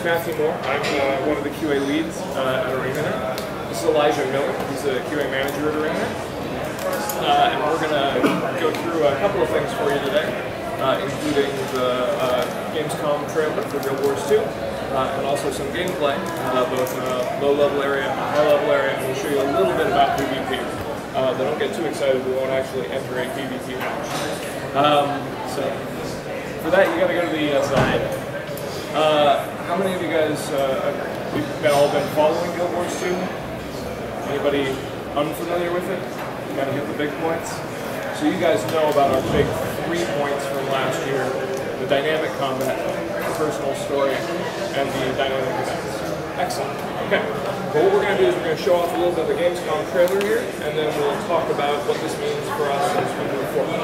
Matthew Moore. I'm one of the QA leads at Arena Net. This is Elijah Miller. He's a QA manager at Arena Net. And we're going to go through a couple of things for you today, including the Gamescom trailer for Guild Wars 2, and also some gameplay, both in a low-level area and a high-level area, and we'll show you a little bit about PvP. Don't get too excited, we won't actually enter a PvP match. So, for that, you got to go to the side. How many of you guys have all been following Guild Wars 2? Anybody unfamiliar with it? Kind of hit the big points. So you guys know about our big 3 points from last year: the dynamic combat, the personal story, and the dynamic events. Excellent. Okay. Well, what we're going to do is we're going to show off a little bit of the Gamescom trailer here, and then we'll talk about what this means for us as we move forward.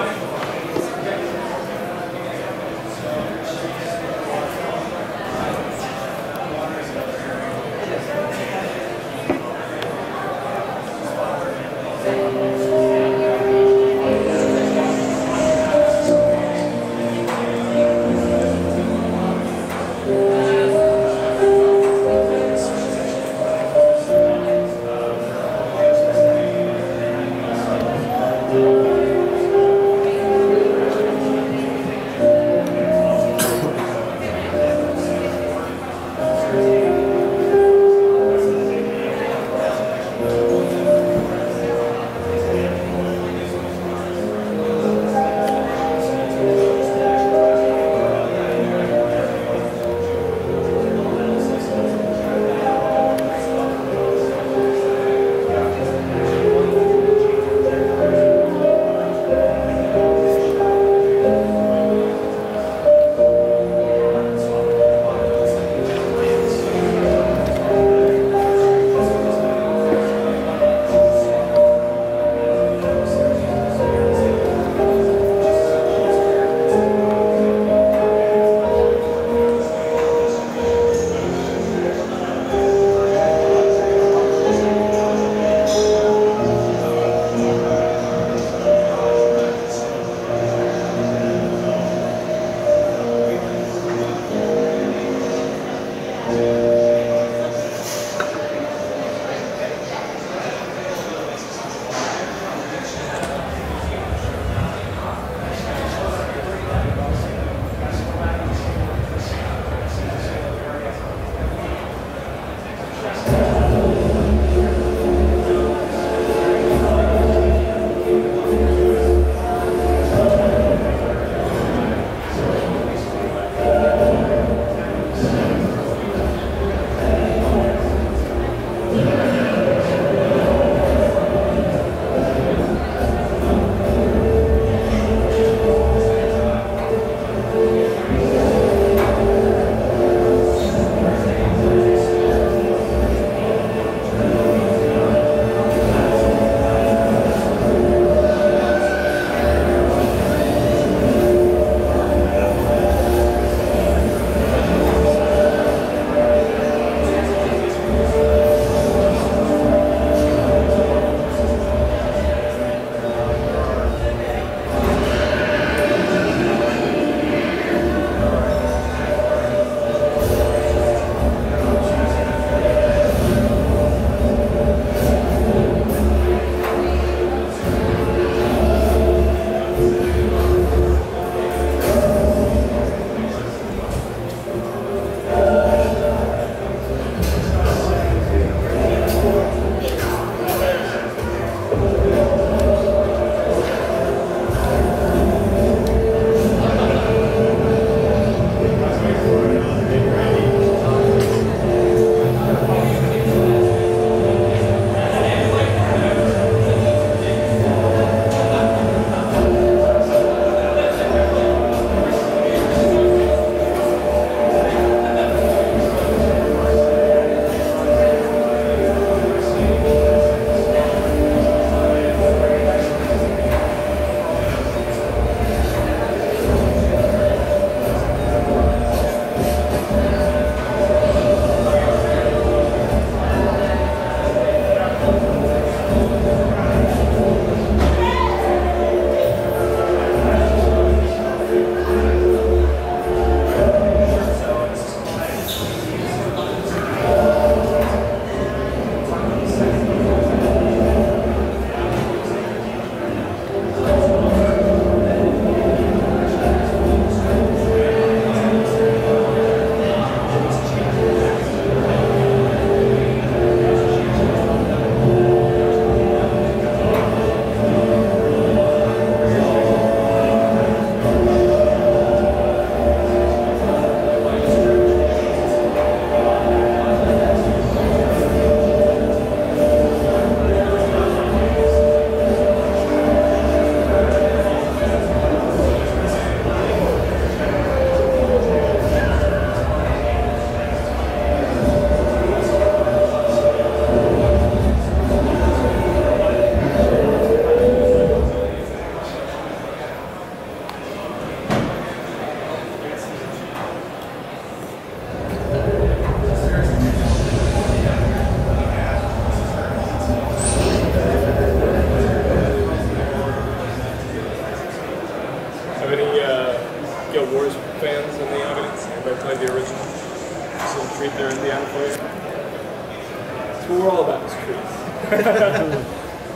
That's what we're all about, is truth.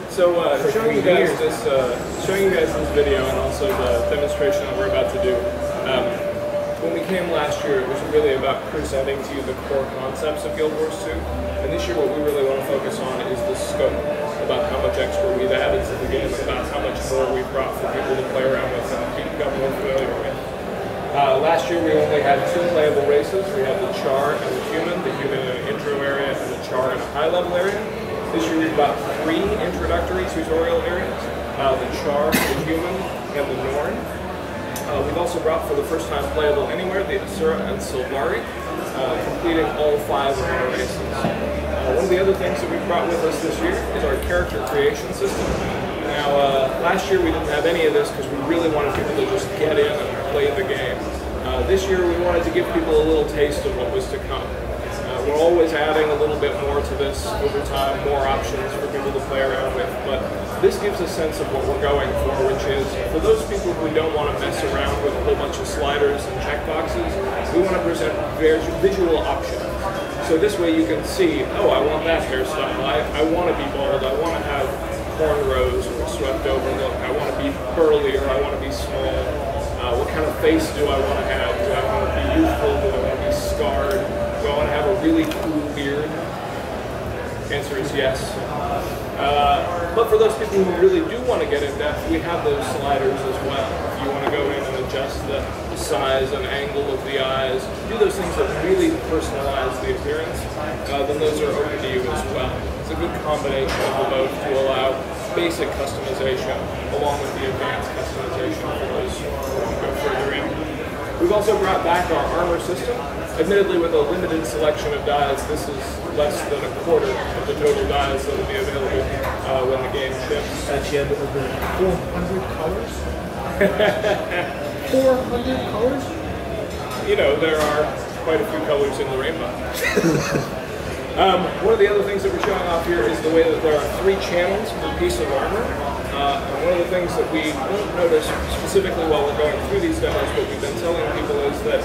So showing you guys this video and also the demonstration that we're about to do. When we came last year, it was really about presenting to you the core concepts of Guild Wars 2. And this year what we really want to focus on is the scope, about how much extra we've added to the game, about how much more we've brought for people to play around with and become more familiar with. Last year we only had 2 playable races. We had the Char and the human in an intro area and the Char in a high level area. This year we've got 3 introductory tutorial areas, the Char, the human, and the Norn. We've also brought for the first time playable anywhere the Asura and Sylvari, completing all 5 of our races. One of the other things that we've brought with us this year is our character creation system. Now, last year we didn't have any of this because we really wanted people to just get in and play the game. This year we wanted to give people a little taste of what was to come. We're always adding a little bit more to this over time, more options for people to play around with, but this gives a sense of what we're going for, which is, for those people who don't want to mess around with a whole bunch of sliders and checkboxes, we want to present visual options. So this way you can see, oh, I want that hairstyle, I want to be bald, I want to have cornrows or swept over look, I want to be burly or I want to be small, what kind of face do I want to have, do I want to be youthful, do I want to be scarred? Do I want to have a really cool beard? Answer is yes. But for those people who really do want to get in depth, we have those sliders as well. If you want to go in and adjust the size and angle of the eyes, do those things that really personalize the appearance, then those are open to you as well. It's a good combination of the both to allow basic customization along with the advanced customization for those who want to go further in. We've also brought back our armor system. Admittedly, with a limited selection of dies, this is less than a quarter of the total dies that will be available when the game ships. Actually, had over 400 colors? 400 colors? You know, there are quite a few colors in the rainbow. One of the other things that we're showing off here is the way that there are 3 channels per piece of armor. And one of the things that we won't notice specifically while we're going through these demos, but we've been telling people, is that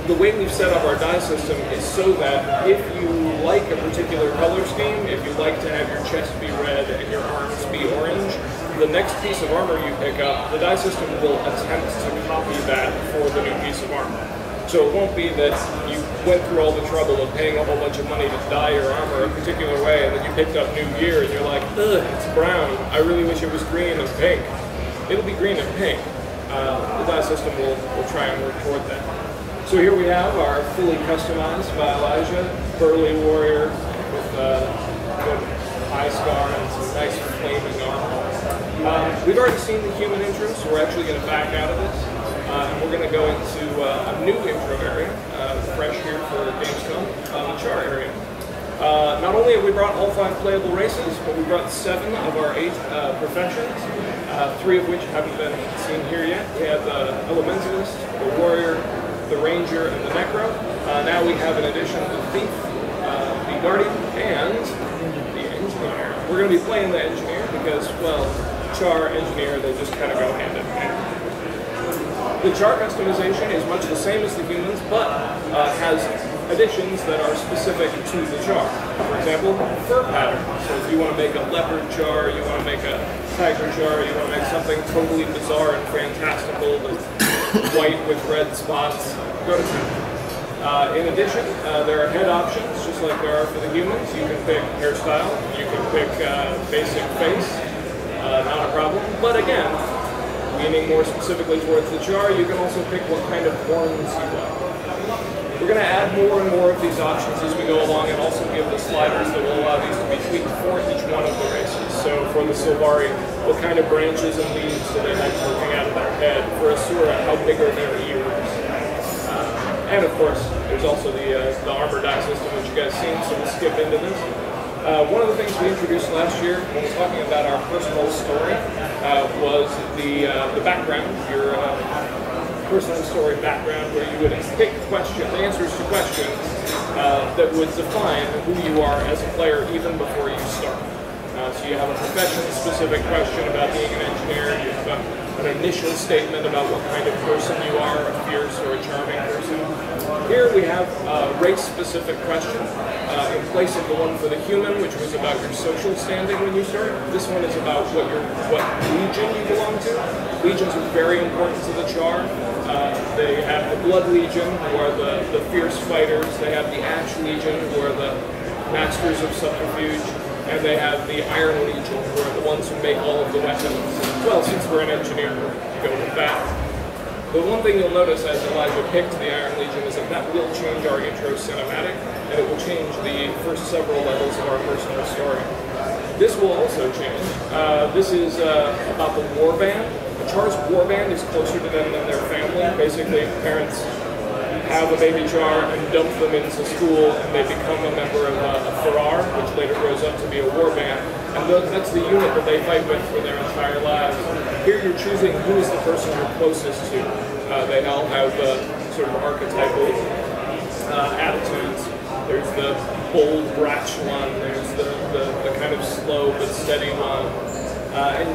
the way we've set up our die system is so that if you like a particular color scheme, if you like to have your chest be red and your arms be orange, the next piece of armor you pick up, the die system will attempt to copy that for the new piece of armor. So it won't be that you went through all the trouble of paying a whole bunch of money to dye your armor a particular way, and then you picked up new gear and you're like, ugh, it's brown, I really wish it was green and pink. It'll be green and pink. The die system will try and work toward that. So here we have our fully customized by Elijah, burly warrior with a good eye scar and some nice flaming armor. We've already seen the human intro, so we're actually going to back out of this. And we're going to go into a new intro area, fresh here for Gamescom, the Char area. Not only have we brought all 5 playable races, but we brought 7 of our 8 professions, 3 of which haven't been seen here yet. We have the Elementalist, the Warrior, the Ranger, and the Necro. Now we have in addition the Thief, the Guardian, and the Engineer. We're going to be playing the Engineer because, well, Char, Engineer, they just kind of go hand in hand. The Char customization is much the same as the humans, but has additions that are specific to the Char. For example, fur pattern. So if you want to make a leopard Char, you want to make a tiger Char, you want to make something totally bizarre and fantastical that's white with red spots, go to town. In addition, there are head options, just like there are for the humans. You can pick hairstyle, you can pick basic face, not a problem. But again, leaning more specifically towards the Char, you can also pick what kind of horns you want. We're going to add more and more of these options as we go along, and also give the sliders that will allow these to be tweaked for each one of the races. So for the Sylvari, what kind of branches and leaves do they have poking out of their head? For Asura, how big are their ears? And of course, there's also the armor die system, which you guys seen, so we'll skip into this. One of the things we introduced last year when we were talking about our personal story was the background, your personal story background, where you would pick answers to questions that would define who you are as a player even before you start. So you have a profession-specific question about being an engineer, you have a an initial statement about what kind of person you are, a fierce or a charming person. Here we have a race-specific question in place of the one for the human, which was about your social standing when you start. This one is about what legion you belong to. Legions are very important to the Char. They have the Blood Legion, who are the fierce fighters. They have the Ash Legion, who are the masters of subterfuge. And they have the Iron Legion, who are the ones who make all of the weapons. Well, since we're an engineer, we'll go with that. The one thing you'll notice as Elijah picked the Iron Legion is that will change our intro cinematic, and it will change the first several levels of our personal story. This will also change. This is about the war band. The Char's war band is closer to them than their family. Basically, parents have a baby Char and dump them into school, and they become a member of a Farrar, which later grows up to be a war band. And that's the unit that they fight with for their entire lives. Here you're choosing who is the person you're closest to. They all have sort of archetypal attitudes. There's the bold, brash one. There's the kind of slow but steady one. And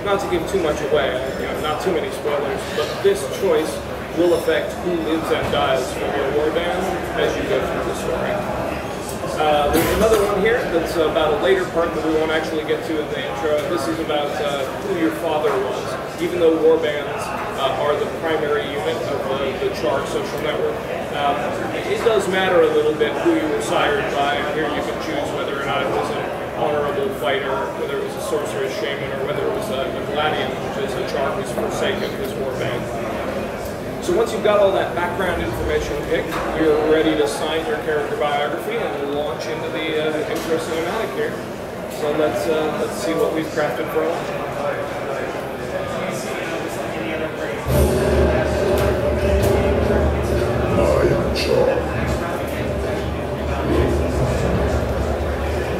not to give too much away, not too many spoilers, but this choice will affect who lives and dies from your war band as you go through the story. There's another one here that's about a later part that we won't actually get to in the intro. This is about who your father was. Even though war bands are the primary unit of the Char social network, it does matter a little bit who you were sired by. And here you can choose whether or not it was an honorable fighter, whether it was a sorceress shaman, or whether it was a gladian, which is a Char who's forsaken his war band. So once you've got all that background information picked, you're ready to sign your character biography and launch into the intro cinematic here. So let's see what we've crafted for launch. I am Char.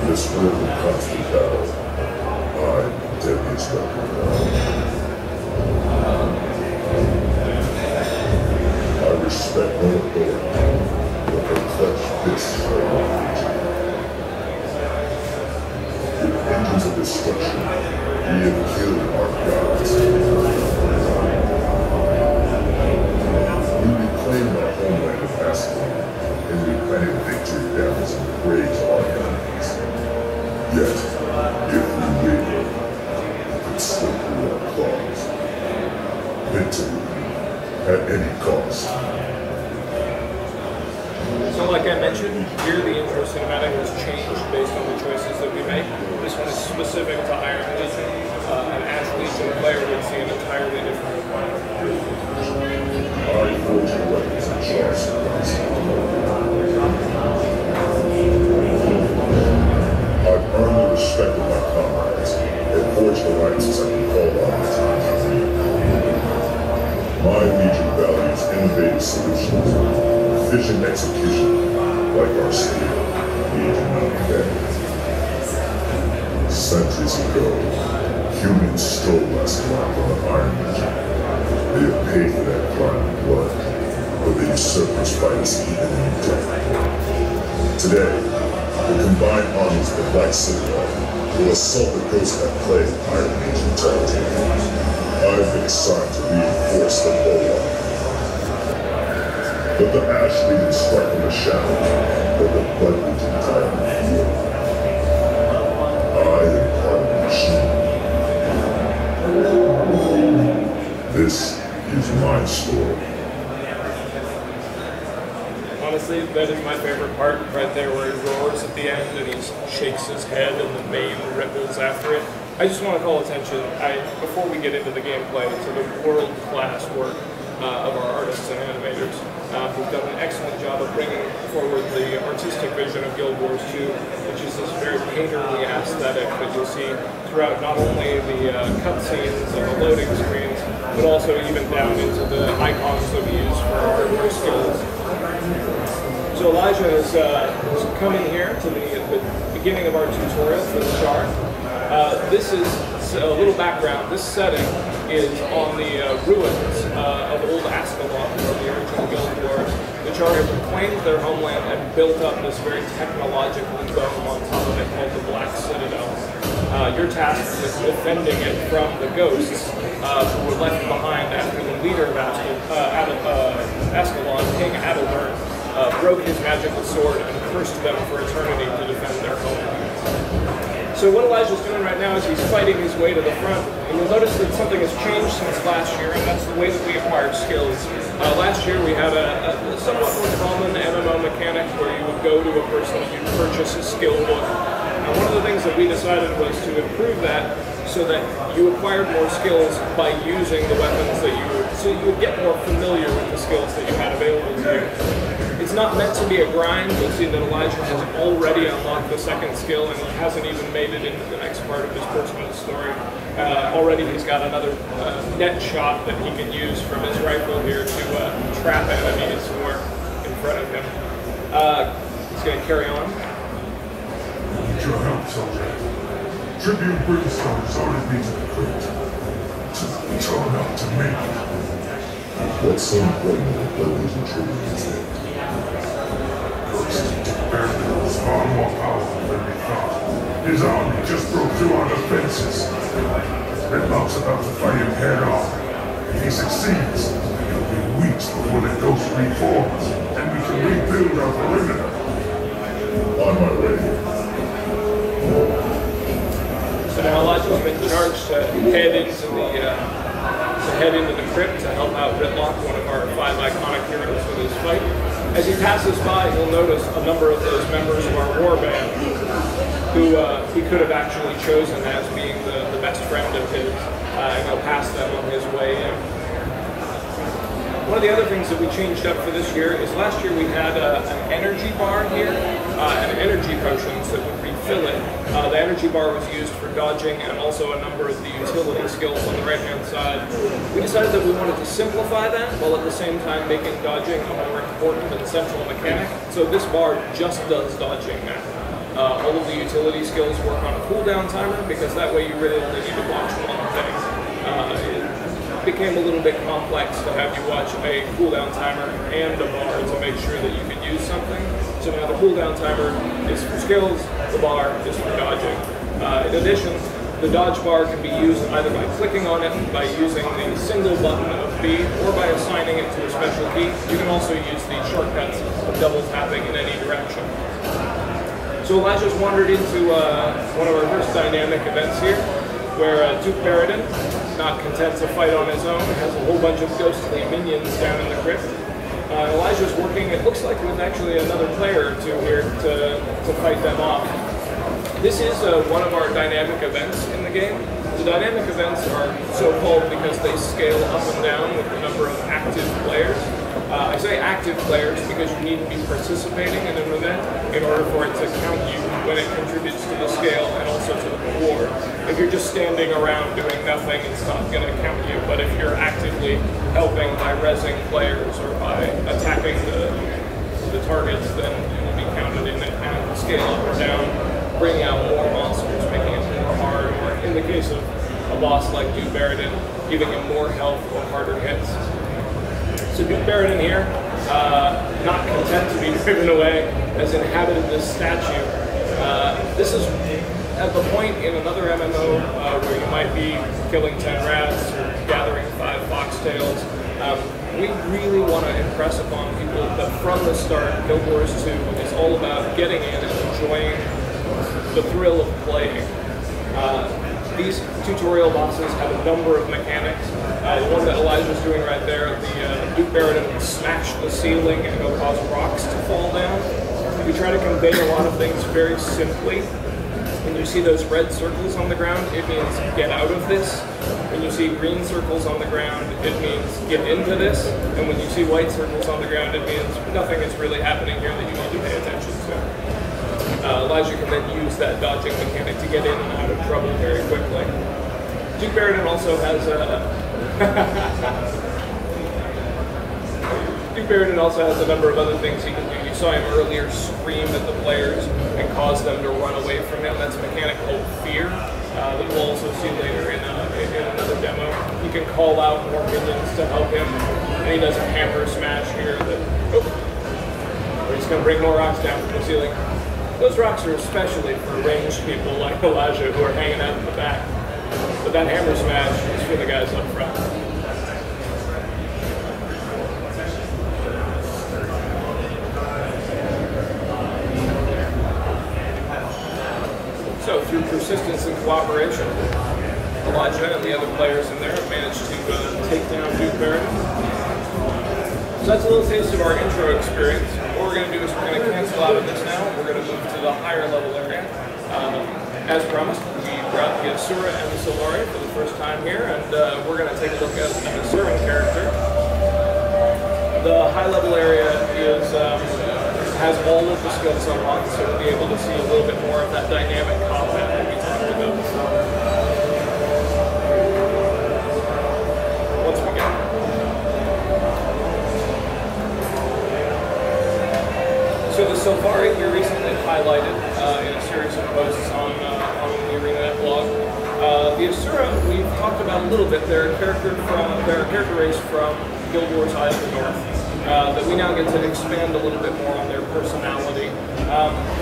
This world of constant battle, I am the deadliest weapon. I respect no authority, but the clutch fists are not reaching. With engines of destruction, we have killed our gods. We reclaimed our homeland of Aslan, and we planted victory banners and praise our enemies. Yet, if we waver, we could slip through our claws. Victory at any cost. So like I mentioned, here the intro cinematic has changed based on the choices that we make. This one is specific to Iron Legion. An Ash Legion player would see an entirely different one. I forge the weapons and Char's weapons. I've earned the respect of my comrades and forged alliances I can call on at times. My Legion values innovative solutions, efficient execution, like our steel, Legion undead. Centuries ago, humans stole Aslan from the Iron Legion. They have paid for that crime in blood, but the usurpers fight us even in death. Today, the combined armies of the Black Citadel will assault the ghosts that plague Iron Legion territory. I've been assigned to reinforce the bulwark. But the Ash Legion strike from the shadow, but the Blood Legion die on the field. I am part of the machine. This is my story. Honestly, that is my favorite part, right there where he roars at the end and he shakes his head and the mane ripples after it. I just want to call attention, before we get into the gameplay, to the world-class work of our artists and animators who've done an excellent job of bringing forward the artistic vision of Guild Wars 2, which is this very painterly aesthetic that you'll see throughout not only the cutscenes and the loading screens, but also even down into the icons that we use for our skills. So Elijah is coming here to the beginning of our tutorial for the Char. This is a little background. This setting is on the ruins of old Ascalon, from the original Guild Wars. The Char have reclaimed their homeland and built up this very technological dome on top of it called the Black Citadel. You're tasked with defending it from the ghosts who were left behind after the leader of Ascalon, King Adalbert, broke his magical sword and cursed them for eternity to defend their home. So what Elijah's doing right now is he's fighting his way to the front, and you'll notice that something has changed since last year, and that's the way that we acquire skills. Last year we had a somewhat more common MMO mechanic where you would go to a person and you'd purchase a skill book. And one of the things that we decided was to improve that so that you acquired more skills by using the weapons that so you would get more familiar with the skills that you had available to you. It's not meant to be a grind. You'll see that Elijah has already unlocked the second skill and he hasn't even made it into the next part of his personal story. Already he's got another net shot that he can use from his rifle here to trap enemies who are in front of him. He's going to carry on. Need your help, soldier. Tribune Brimstone has ordered me to the crypt. To turn up to me. What's so important that those in Tribune is there? First, Baron was far more powerful than we thought. His army just broke through our defenses. Redlock's about to fight him head on. If he succeeds, it'll be weeks before the ghost reforms, and we can rebuild our perimeter. On my way. So now Elijah's been charged to head into the crypt to help out Ridlock, one of our 5 iconic heroes for this fight. As he passes by, you'll notice a number of those members of our war band who he could have actually chosen as being the best friend of his, and he'll pass them on his way in. One of the other things that we changed up for this year is last year we had an energy bar here, and energy potions that would refill it. The energy bar was used for dodging and also a number of the utility skills on the right-hand side. We decided that we wanted to simplify that while at the same time making dodging a more important and central mechanic. So this bar just does dodging now. All of the utility skills work on a cooldown timer because that way you really only need to watch one thing. It became a little bit complex to have you watch a cooldown timer and a bar to make sure that you could use something. So now the cooldown timer is for skills, the bar is for dodging. In addition, the dodge bar can be used either by clicking on it, by using the single button of B, or by assigning it to a special key. You can also use the shortcuts of double tapping in any direction. So Elijah's wandered into one of our first dynamic events here, where Duke Baradin, not content to fight on his own, has a whole bunch of ghostly minions down in the crypt. Elijah's working, it looks like, with actually another player or two here to fight them off. This is one of our dynamic events in the game. The dynamic events are so-called because they scale up and down with the number of active players. I say active players because you need to be participating in an event in order for it to count you when it contributes to the scale and also to the reward. If you're just standing around doing nothing, it's not going to count you, but if you're actively helping by rezzing players or by attacking the targets, then it will be counted in it and scale up or down, bringing out more monsters, making it more hard, or in the case of a boss like Duke Baradin, giving him more health or harder hits. So Duke Baradin here, not content to be driven away, has inhabited this statue. This is at the point in another MMO where you might be killing 10 rats or gathering 5 foxtails. We really want to impress upon people that from the start, Guild Wars 2 is all about getting in and enjoying the thrill of playing. These tutorial bosses have a number of mechanics. The one that Elijah's doing right there, the Duke Baradin will smash the ceiling and it'll cause rocks to fall down. We try to convey a lot of things very simply. When you see those red circles on the ground, it means get out of this. When you see green circles on the ground, it means get into this. And when you see white circles on the ground, it means nothing is really happening here that you need to pay attention to. Elijah can then use that dodging mechanic to get in and out of trouble very quickly. Duke Baradin also has Duke Baradin also has a number of other things he can do. You saw him earlier scream at the players and cause them to run away from him. That's a mechanic called Fear that we'll also see later in another demo. You can call out more minions to help him. And he does a hammer smash here that, we're just going to bring more rocks down from the ceiling. Those rocks are especially for ranged people like Elijah who are hanging out in the back. But that hammer smash is for the guys up front. So through persistence and cooperation, Elijah and the other players in there have managed to take down Duke Baron. So that's a little taste of our intro experience. What we're going to do is we're going to cancel out of this now. We're going to move to the higher level area. As promised, we brought the Asura and the Solari for the first time here, and we're going to take a look at an Asuran character. The high level area is has all of the skills unlocked, so we'll be able to see a little bit more of that dynamic combat that we talked about before. Once we get there. So the Safari we recently highlighted in a series of posts on the Arena Net blog. The Asura we've talked about a little bit. They're a character race from Guild Wars Eye of the North. That we now get to expand a little bit more on their personality.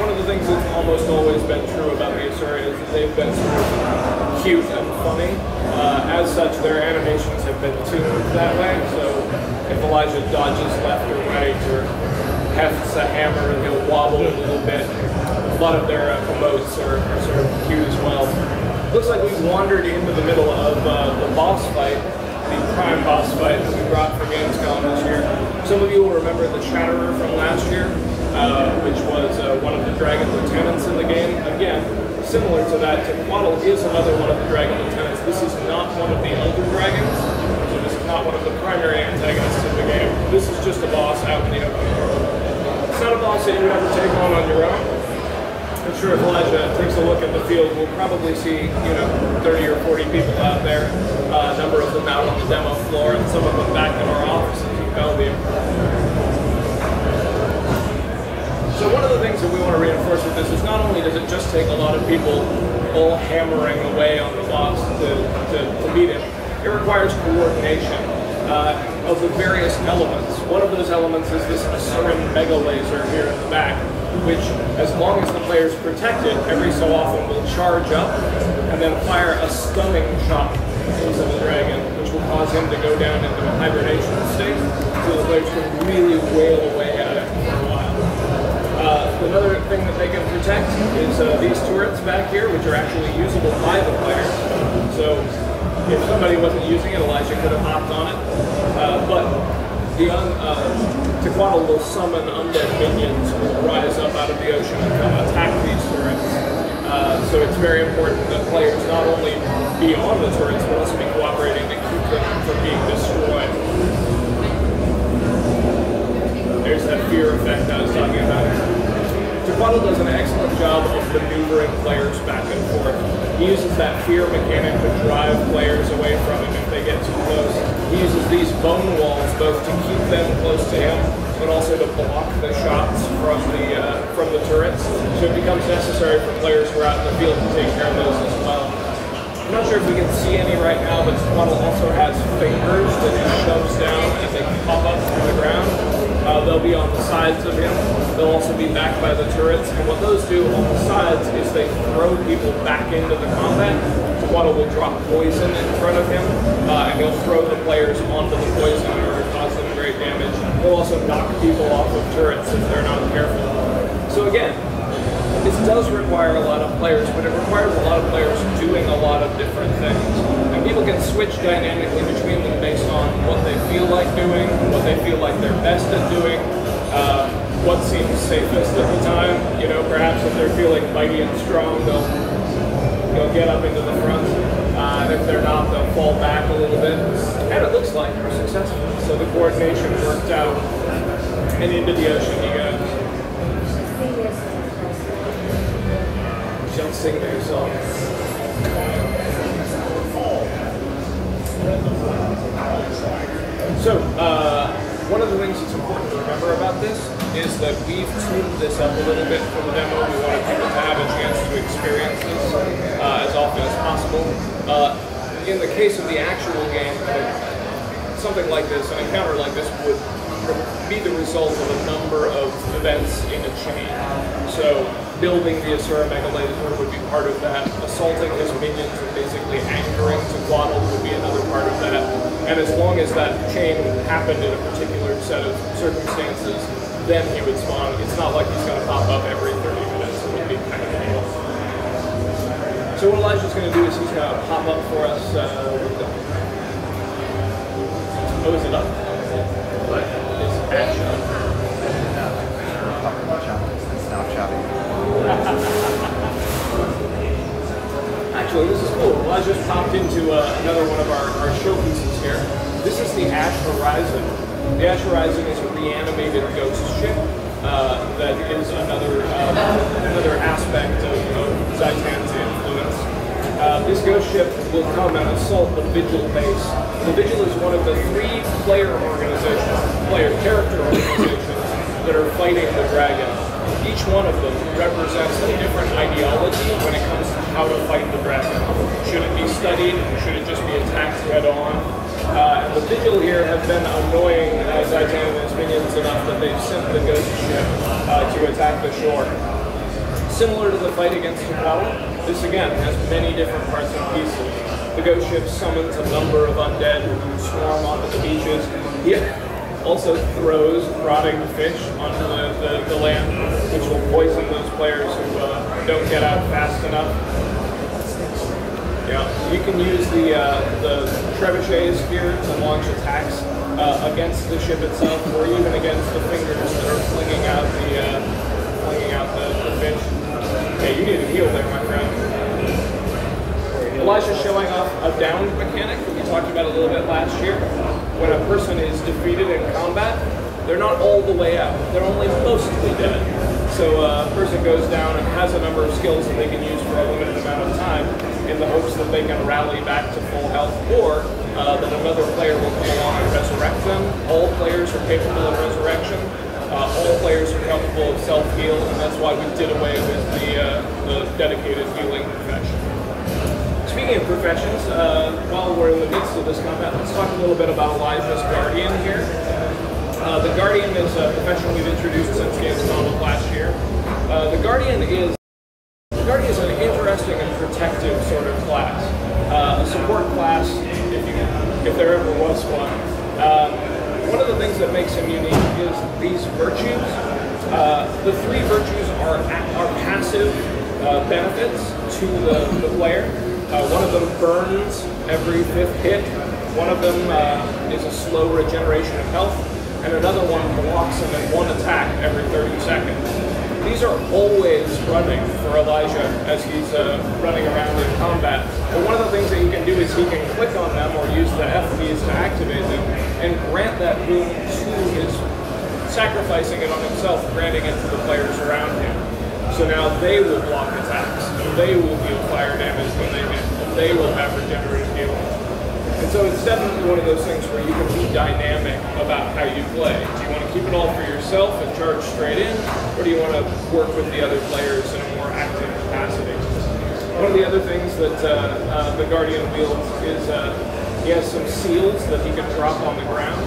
One of the things that's almost always been true about the Asura is that they've been sort of cute and funny. As such, their animations have been tuned that way. So if Elijah dodges left or right or hefts a hammer, he'll wobble a little bit. A lot of their emotes are sort of cute as well. Looks like we've wandered into the middle of the boss fight. The prime boss fight that we brought for Gamescom this year. Some of you will remember the Chatterer from last year, which was one of the Dragon Lieutenants in the game. Again, similar to that, Tequatl is another one of the Dragon Lieutenants. This is not one of the Elder Dragons, so this is not one of the primary antagonists in the game. This is just a boss out in the open world. It's not a boss that you would ever take on your own. I'm sure if Elijah takes a look at the field, we'll probably see, 30 or 40 people out there. A number of them out on the demo floor, and some of them back in our offices in Bellevue. So one of the things that we want to reinforce with this is not only does it just take a lot of people all hammering away on the boss to beat him, it requires coordination of the various elements. One of those elements is this Asuran Mega Laser here in the back, which, as long as the player is protected, every so often will charge up and then fire a stunning shot into the dragon, which will cause him to go down into a hibernation state, so the players can really wail away at it for a while. Another thing that they can protect is these turrets back here, which are actually usable by the player. So if somebody wasn't using it, Elijah could have hopped on it. But the Tequatl will summon undead minions who will rise up out of the ocean and come attack these turrets. So it's very important that players not only be on the turrets, but also be cooperating to keep them from being destroyed. There's that fear effect I was talking about. Tequatl does an excellent job of maneuvering players back and forth. He uses that fear mechanic to drive players away from him if they get too close. He uses these bone walls both to keep them close to him, but also to block the shots from the turrets. So it becomes necessary for players who are out in the field to take care of those as well. I'm not sure if we can see any right now, but Tequatl also has fingers that he shoves down and they can pop up from the ground. They'll be on the sides of him. They'll also be backed by the turrets. And what those do on the sides is they throw people back into the combat. Tequatl will drop poison in front of him, and he'll throw the players onto the poison in order to cause them great damage. He'll also knock people off of turrets if they're not careful. So again, this does require a lot of players, but it requires a lot of players doing a lot of different things. And people can switch dynamically between them based on what they feel like doing, what they feel like they're best at doing, what seems safest at the time. Perhaps if they're feeling mighty and strong, they'll get up into the front. And if they're not, they'll fall back a little bit. And it looks like we're successful. So the coordination worked out. And into the ocean you go. Don't sing to yourself. So, one of the things that's important to remember about this is that we've tuned this up a little bit for the demo. We wanted people to have a chance to experience this as often as possible. In the case of the actual game, something like this, an encounter like this, would be the result of a number of events in a chain. So, building the Asura Megalaser would be part of that. Assaulting his minions and basically anchoring Tequatl would be another part of that. And as long as that chain happened in a particular set of circumstances, then he would spawn. It's not like he's going to pop up every 30 minutes. It would be kind of cool. So what Elijah's going to do is he's going to pop up for us. Oh, is it up? What? It's action. Actually, this is cool. Elijah's popped into another one of our showpieces here. This is the Ash Horizon. The Ash Horizon is a reanimated ghost ship that is another aspect of Zaitan's influence. This ghost ship will come and assault the Vigil base. The Vigil is one of the 3 character organizations that are fighting the dragon. Each one of them represents a different ideology when it comes to how to fight the dragon. Should it be studied? Should it just be attacked head on? And the Vigil here have been annoying Zaitan and his minions enough that they've sent the ghost ship to attack the shore. Similar to the fight against Tequatl, this again has many different parts and pieces. The ghost ship summons a number of undead who swarm onto the beaches. He also throws rotting fish onto the land, which will poison those players who don't get out fast enough. Yeah, you can use the trebuchets here to launch attacks against the ship itself, or even against the fingers that are flinging out the fish. Okay, you need to heal there, my friend. Elijah's showing off a downed mechanic that we talked about a little bit last year. When a person is defeated in combat, they're not all the way out. They're only mostly dead. So a person goes down and has a number of skills that they can use for a limited amount of time in the hopes that they can rally back to full health, or that another player will come along and resurrect them. All players are capable of resurrection. All players are capable of self-heal, and that's why we did away with the dedicated healing profession. Speaking of professions, while we're in the midst of this combat, let's talk a little bit about Elijah's Guardian here. The Guardian is a profession we've introduced since Gamescom of last year. The Guardian is an interesting and protective sort of class. A support class, if there ever was one. One of the things that makes him unique is these virtues. The 3 virtues are passive benefits to the player. One of them burns every 5th hit. One of them is a slow regeneration of health, and another one blocks him in 1 attack every 30 seconds. These are always running for Elijah as he's running around in combat. But one of the things that he can do is he can click on them or use the F keys to activate them and grant that boon to his, sacrificing it on himself, granting it to the players around him. So now they will block attacks, and they will deal fire damage when they hit, and they will have regenerative healing. And so it's definitely one of those things where you can be dynamic about how you play. Do you want to keep it all for yourself and charge straight in, or do you want to work with the other players in a more active capacity? One of the other things that the Guardian wields is he has some seals that he can drop on the ground.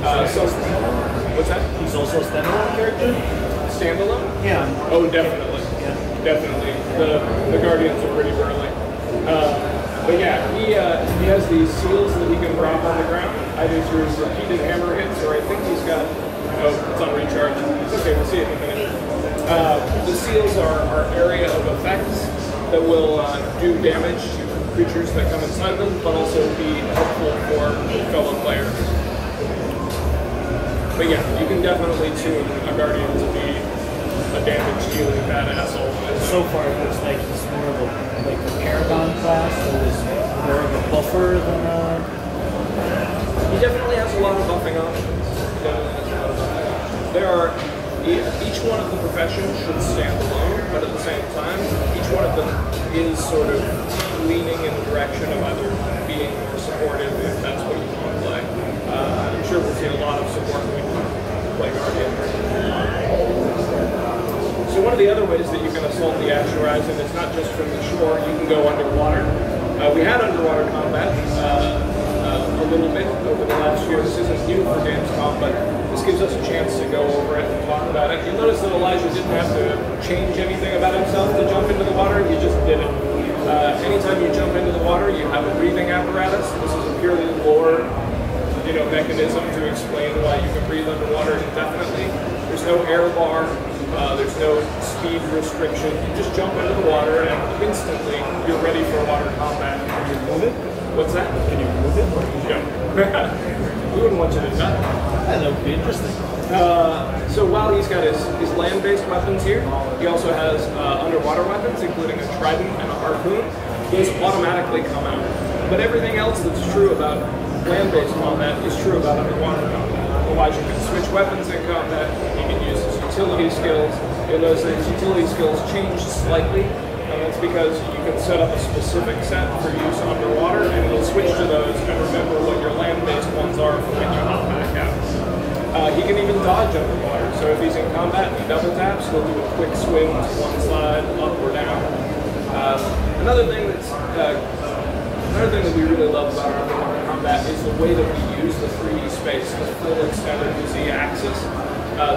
What's that? He's also a standalone character? Standalone? Yeah. Oh, definitely. Yeah. Definitely. The Guardians are pretty burly. But yeah, he has these seals that he can drop on the ground, either through repeated hammer hits, or I think he's got, oh, it's on recharge. It's okay, we'll see it in a minute. The seals are area of effects that will do damage to creatures that come inside them, but also be helpful for fellow players. But yeah, you can definitely tune a Guardian to be a damage dealing badass ultimate. So far it looks like he's more of a Paragon class, so is more of a buffer than a... He definitely has a lot of buffing options. Each one of the professions should stand alone, but at the same time, each one of them is sort of leaning in the direction of either being more supportive if that's what you want to play. I'm sure we'll see a lot of support when we play Guardian. So one of the other ways that you can assault the Ash Horizon is not just from the shore, you can go underwater. We had underwater combat a little bit over the last year. This isn't new for Gamescom, but this gives us a chance to go over it and talk about it. You'll notice that Elijah didn't have to change anything about himself to jump into the water, he just did it. Anytime you jump into the water, you have a breathing apparatus. This is a purely lore mechanism to explain why you can breathe underwater indefinitely. There's no air bar, there's no speed restriction. You just jump into the water and instantly you're ready for water combat. Can you move it? What's that? Can you move it? Yeah. We wouldn't want you to die. That would be interesting. So while he's got his land-based weapons here, he also has underwater weapons, including a trident and a harpoon. Those automatically come out. But everything else that's true about land-based combat is true about underwater combat. Elijah can switch weapons in combat, he can use his utility skills. You'll notice that his utility skills change slightly, and that's because you can set up a specific set for use underwater, and it'll switch to those and remember what your land-based ones are for when you hop back out. He can even dodge underwater, so if he's in combat and he double taps, he'll do a quick swing to one side, up or down. Another thing that we really love about our underwater combat is the way that we use the 3D space, the full extended Z-axis.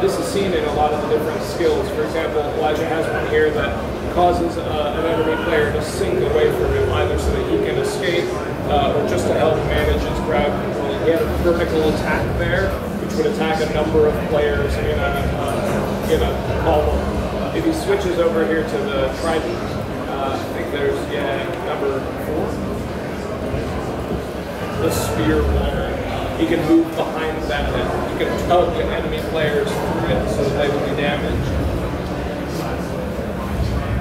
This is seen in a lot of the different skills. For example, Elijah has one here that causes an enemy player to sink away from him, either so that he can escape or just to help manage his crowd control. He had a vertical attack there, which would attack a number of players in a column. If he switches over here to the trident, I think there's number 4. The spear wall. He can move behind that and he can tug enemy players through it so that they will be damaged.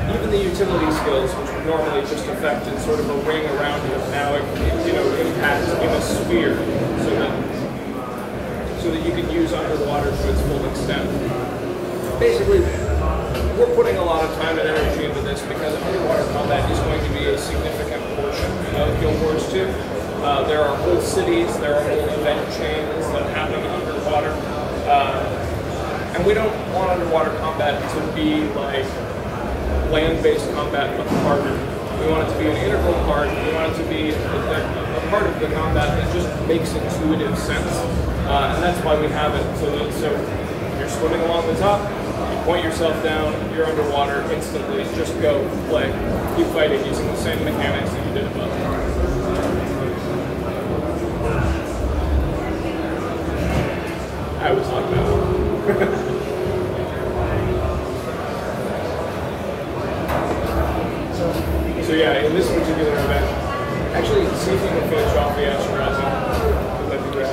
Even the utility skills, which would normally just affect in sort of a ring around him, now impact in a sphere so that you can use underwater to its full extent. Basically, we're putting a lot of time and energy into this because underwater combat is going to be a significant portion of Guild Wars 2. There are whole cities, there are whole event chains that happen underwater. And we don't want underwater combat to be like land-based combat but harder. We want it to be an integral part. We want it to be a part of the combat that just makes intuitive sense. And that's why we have it. So you're swimming along the top, you point yourself down, you're underwater instantly. Just go, play, keep fighting using the same mechanics that you did above. I was like that. So yeah, in this particular event, actually see if you can finish off the Ash Horizon. That'd be great.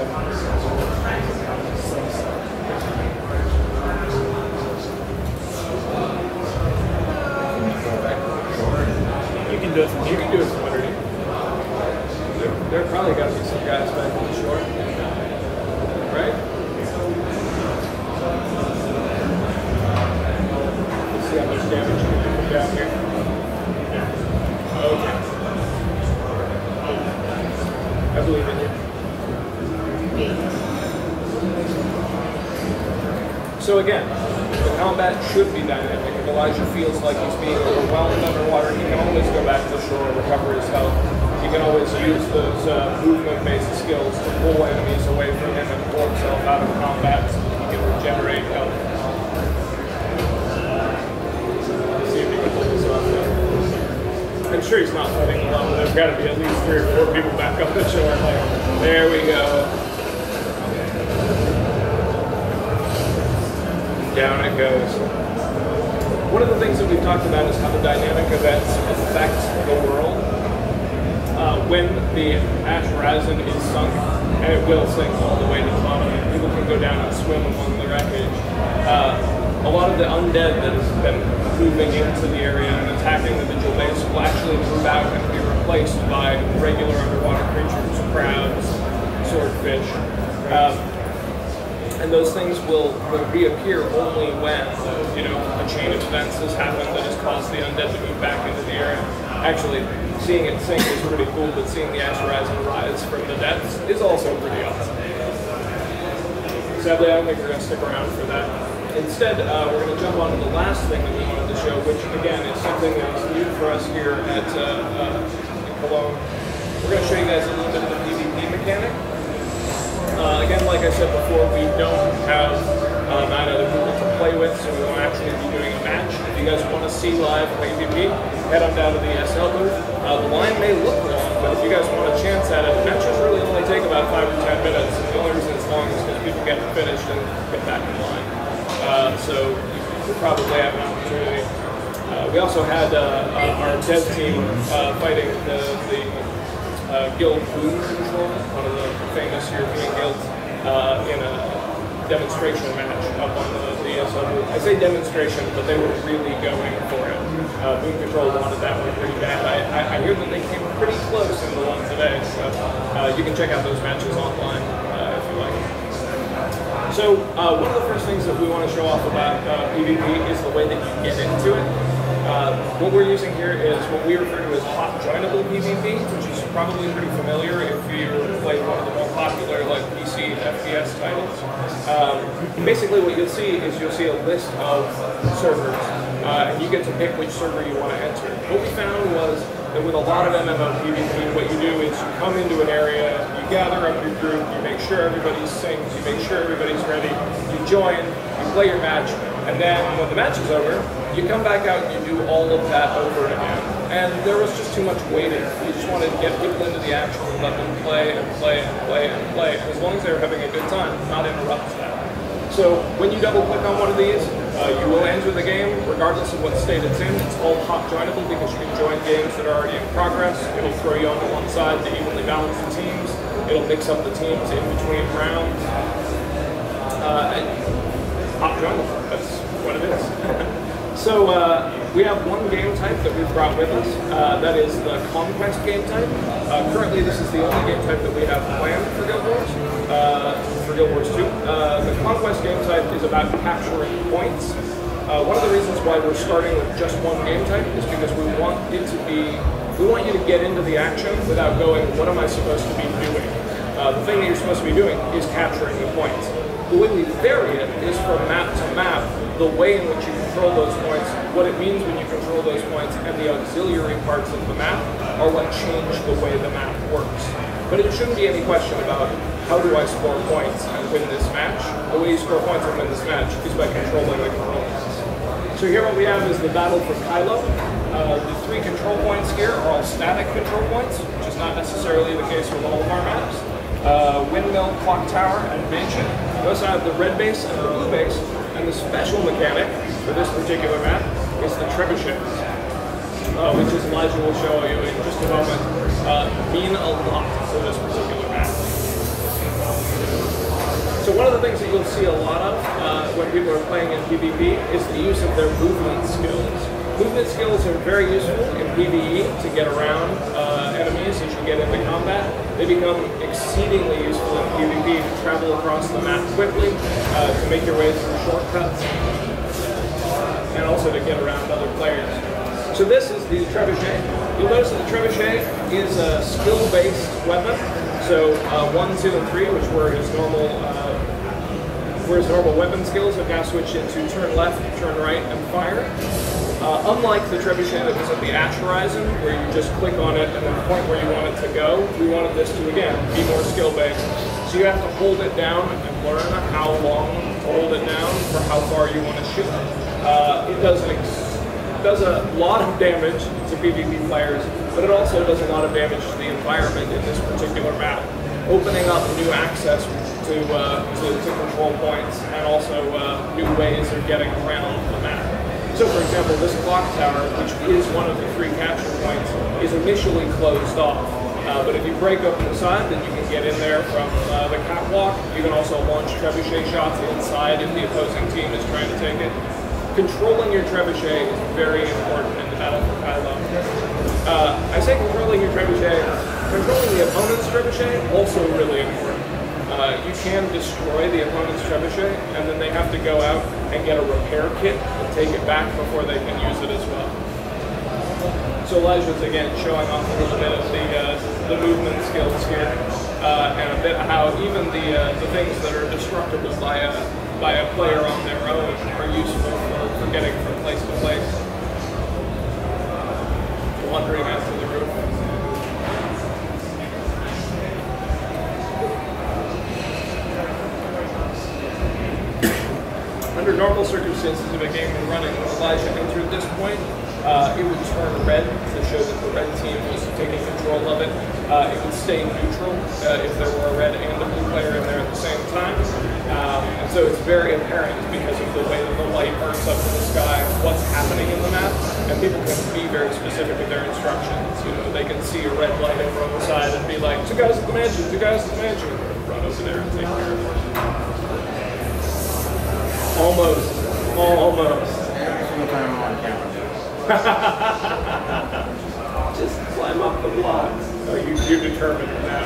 You can do it from here. You can do it from underneath. There probably got to be some guys back on the shore. Right? Let's see how much damage you can do from down here. Okay. I believe in you. So again, the combat should be dynamic. If Elijah feels like he's being overwhelmed underwater, he can always go back to the shore and recover his health. He can always use those movement-based skills to pull enemies away from him and pull himself out of combat so that he can regenerate health. Let's see if he can pull this off now. I'm sure he's not fighting alone. There's got to be at least 3 or 4 people back up the shore. Like, there we go. Down it goes. One of the things that we've talked about is how the dynamic events affect the world. When the Ash Horizon is sunk, and it will sink all the way to the bottom, people can go down and swim among the wreckage. A lot of the undead that has been moving into the area and attacking the Vigil base will actually move out and be replaced by regular underwater creatures, crabs, swordfish. And those things will reappear only when, a chain of events has happened that has caused the undead to move back into the area. Actually, seeing it sink is pretty cool, but seeing the Ash Horizon rise from the depths is also pretty awesome. Sadly, I don't think we're going to stick around for that. Instead, we're going to jump on to the last thing that we wanted to show, which, again, is something that is new for us here at in Cologne. We're going to show you guys a little bit of the PvP mechanic. like I said before, we don't have 9 other people to play with, so we won't actually be doing a match. If you guys want to see live PvP, head on down to the SL booth. The line may look long, but if you guys want a chance at it, matches really only take about 5 or 10 minutes. And the only reason it's long is because people get finished and get back in line. So you probably have an opportunity. We also had our dev team fighting the guild boom control, one of the famous European guilds, in a demonstration match up on the ESL booth. I say demonstration, but they were really going for it. Boom Control wanted that one pretty bad. I hear that they came pretty close in the one today, so you can check out those matches online if you like. So one of the first things that we want to show off about PvP is the way that you get into it. What we're using here is what we refer to as hot joinable PvP, which is probably pretty familiar if you play one of the more popular like PC FPS titles. Basically what you'll see is you'll see a list of servers, and you get to pick which server you want to enter. What we found was that with a lot of MMO PvP, what you do is you come into an area, you gather up your group, you make sure everybody's synced, you make sure everybody's ready, you join, you play your match, and then when the match is over, you come back out and you do all of that over again. And there was just too much waiting. You just wanted to get people into the action and let them play and play and play and play. And as long as they were having a good time, not interrupt that. So when you double click on one of these, you will enter the game regardless of what state it's in. It's all hot joinable because you can join games that are already in progress. It'll throw you onto one side to evenly balance the teams. It'll mix up the teams in between rounds. Hot joinable, that's what it is. So we have one game type that we've brought with us, that is the Conquest game type. Currently this is the only game type that we have planned for Guild Wars 2. The Conquest game type is about capturing points. One of the reasons why we're starting with just one game type is because we want you to get into the action without going, what am I supposed to be doing? The thing that you're supposed to be doing is capturing the points. The way we vary it is from map to map, the way in which you control those points, what it means when you control those points, and the auxiliary parts of the map are what change the way the map works. But it shouldn't be any question about how do I score points and win this match. The way you score points and win this match is by controlling the controls. So here what we have is the battle for Kylo. The 3 control points here are all static control points, which is not necessarily the case with all of our maps. Windmill, Clock Tower, and Mansion. We also have the red base and the blue base, and the special mechanic for this particular map is the trebuchets, which as Elijah will show you in just a moment, mean a lot for this particular map. So one of the things that you'll see a lot of when people are playing in PvP is the use of their movement skills. Movement skills are very useful in PvE to get around enemies as you get into combat. They become exceedingly useful in PvP to travel across the map quickly, to make your way through shortcuts, and also to get around other players. So this is the trebuchet. You'll notice that the trebuchet is a skill-based weapon. So 1, 2, and 3, which were his normal weapon skills, have now switched into turn left, turn right, and fire. Unlike the trebuchet that was at the Ash Horizon, where you just click on it and then point where you want it to go, we wanted this to, again, be more skill-based. So you have to hold it down and learn how long to hold it down for how far you want to shoot. It does a lot of damage to PvP players, but it also does a lot of damage to the environment in this particular map, opening up new access to control points and also new ways of getting around the map. So for example, this clock tower, which is one of the 3 capture points, is initially closed off. But if you break open the side, then you can get in there from the catwalk. You can also launch trebuchet shots inside if the opposing team is trying to take it. Controlling your trebuchet is very important in the battle for Kylo. I say controlling your trebuchet, controlling the opponent's trebuchet, also really important. You can destroy the opponent's trebuchet, and then they have to go out and get a repair kit and take it back before they can use it as well. So Elijah's again showing off a little bit of the movement skills here, and a bit how even the things that are destructible by a player on their own are useful for getting from place to place. Wandering out to the roof. under normal circumstances, if a game were running and Elijah entered this point, it would turn red to show that the red team was taking control of it. It would stay neutral if there were a red and a blue player in there at the same time. And so it's very apparent because of the way that the light burns up in the sky, what's happening in the map, and people can be very specific with their instructions. You know, they can see a red light over on the side and be like, two guys at the mansion, two guys at the mansion. Run over there and take care of it. Almost. Just climb up the blocks. Oh, you're determined now.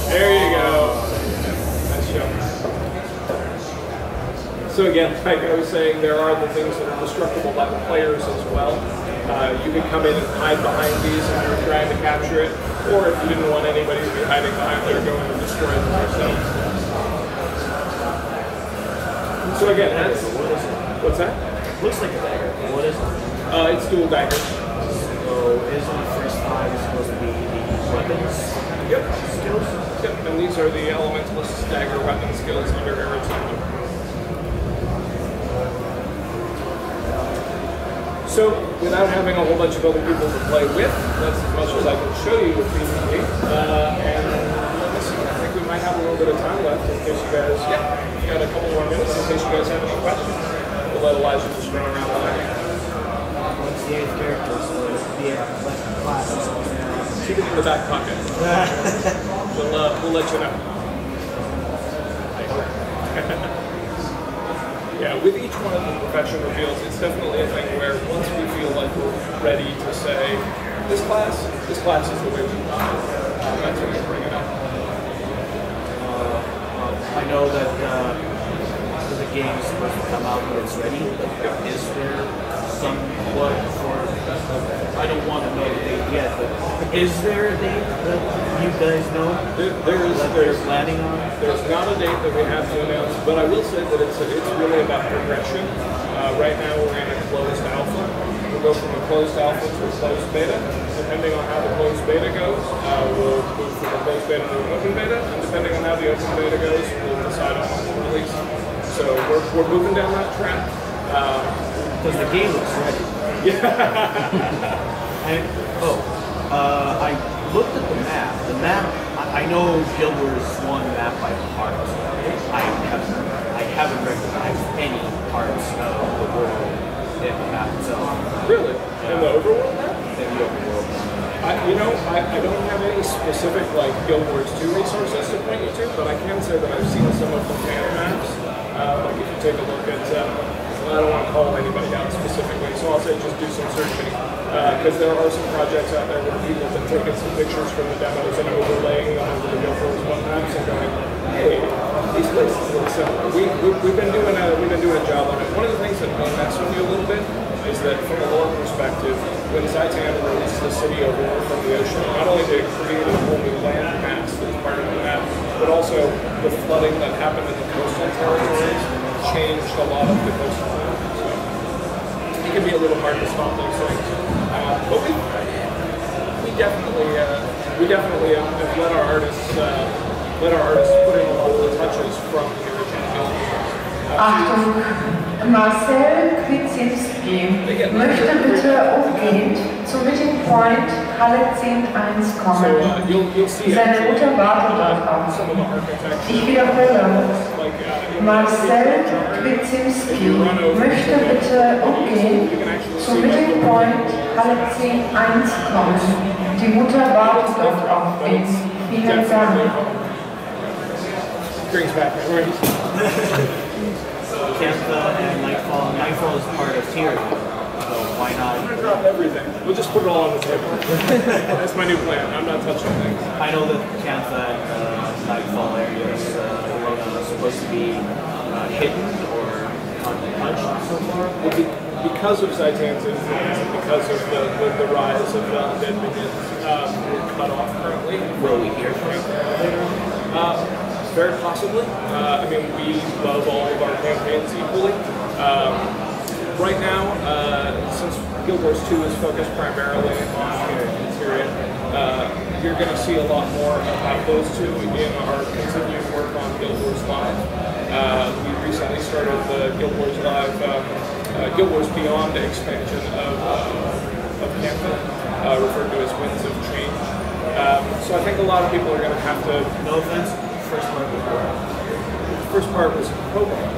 There you go. Nice jump. So again, like I was saying, there are the things that are destructible by the players as well. You can come in and hide behind these if you're trying to capture it, or if you didn't want anybody to be hiding behind there, go in and destroy them yourselves. So again, that's... What's that? Looks like a dagger. What is it? It's dual dagger. So isn't the first 5 supposed to be the weapons? Yep. Skills? Yep, and these are the elementalist dagger weapon skills under Arizona. So, without having a whole bunch of other people to play with, that's as much as I can show you with PvP. And let's see, I think we might have a little bit of time left in case you guys, we've got a couple more minutes in case you guys have any questions. We'll let Elijah just run around behind me. What's the 8th character? So it's the 8th class. Keep it in the back pocket. We'll let you know. Yeah, with each one of the profession reveals, it's definitely a thing where once we feel like we're ready to say, this class is the way we want it. That's when we bring it up. I know that the game is supposed to come out when it's ready, but is there somewhat for, I don't want to know the date yet, but is there a date that you guys know they're planning on? There's not a date that we have to announce, but I will say that it's really about progression. Right now we're in a closed alpha. We'll go from a closed alpha to a closed beta. Depending on how the closed beta goes, we'll move from a closed beta to an open beta, and depending on how the open beta goes, we'll decide on what we'll release. So we're moving down that track. Because the game looks ready. Yeah. And, I looked at the map. The map, I know Guild Wars 1 map by heart. I haven't recognized any parts of the world in the map itself. Really? In the overworld map? In the overworld map. I don't have any specific like Guild Wars 2 resources to point you to, but I can say that I've seen some of the fan maps. Like if you take a look at, I don't want to call anybody out specifically, so I'll say just do some searching. Because there are some projects out there where people have been taking some pictures from the demos and overlaying them over the Guild Wars 1 maps and going, hey, these places look similar. We've been doing a job on it. One of the things that may mess with you a little bit is that from a lore perspective, when Zaitan released the city overall from the ocean, not only did it create a whole new land mass that's part of the map, but also the flooding that happened in the coastal territories changed a lot of the coastal land. So it can be a little hard to spot those things. But we definitely have let our artists put in a lot of the touches from the original Guild Wars. Achtung! Marcel Kwitzinski möchte bitte umgehend zu Meeting Point Halle 10.1 kommen. Seine Mutter wartet darauf. Ich wiederhole. Marcel Kwitzinski möchte bitte umgehend zu Meeting Point Halle 10.1 kommen. Die Mutter wartet dort auf ihn. Vielen Dank. Brings back memories. Cantha and Nightfall. Nightfall is part of tier, so why not? I'm going to drop everything. We'll just put it all on the table. That's my new plan. I'm not touching things. I know that Cantha and Nightfall areas are supposed to be hidden or untouched so far. Because of Zaitan's influence and because of the rise of Dead Minions, we're cut off currently. Will we hear from him later? Very possibly. I mean, we love all of our campaigns equally. Right now, since Guild Wars 2 is focused primarily on interior, you're going to see a lot more about those two in our continued work on Guild Wars Live. We recently started the Guild Wars Live, Guild Wars Beyond expansion of Camden, referred to as Winds of Change. So I think a lot of people are going to have to... No offense, first part was boring. The first part was prologue.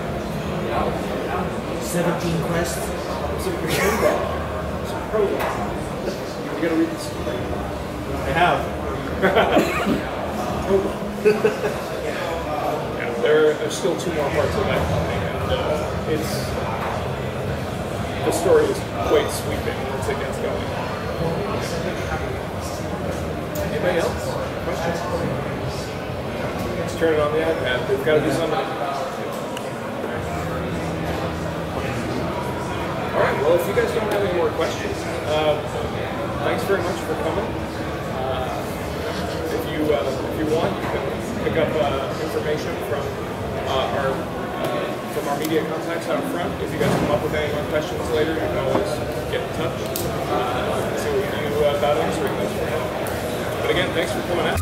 17 quests. It's a prologue. It's a prologue. You got to read this. I have. Yeah, there's still 2 more parts of that coming, and the story is quite sweeping once it gets going. Anybody else? Questions? Let's turn it on the iPad. There's got to be somebody. All right. Well, if you guys don't have any more questions, thanks very much for coming. If you want, you can pick up information from our media contacts out front. If you guys come up with any more questions later, you can always get in touch. See what we can do about answering those for you. But again, thanks for coming out.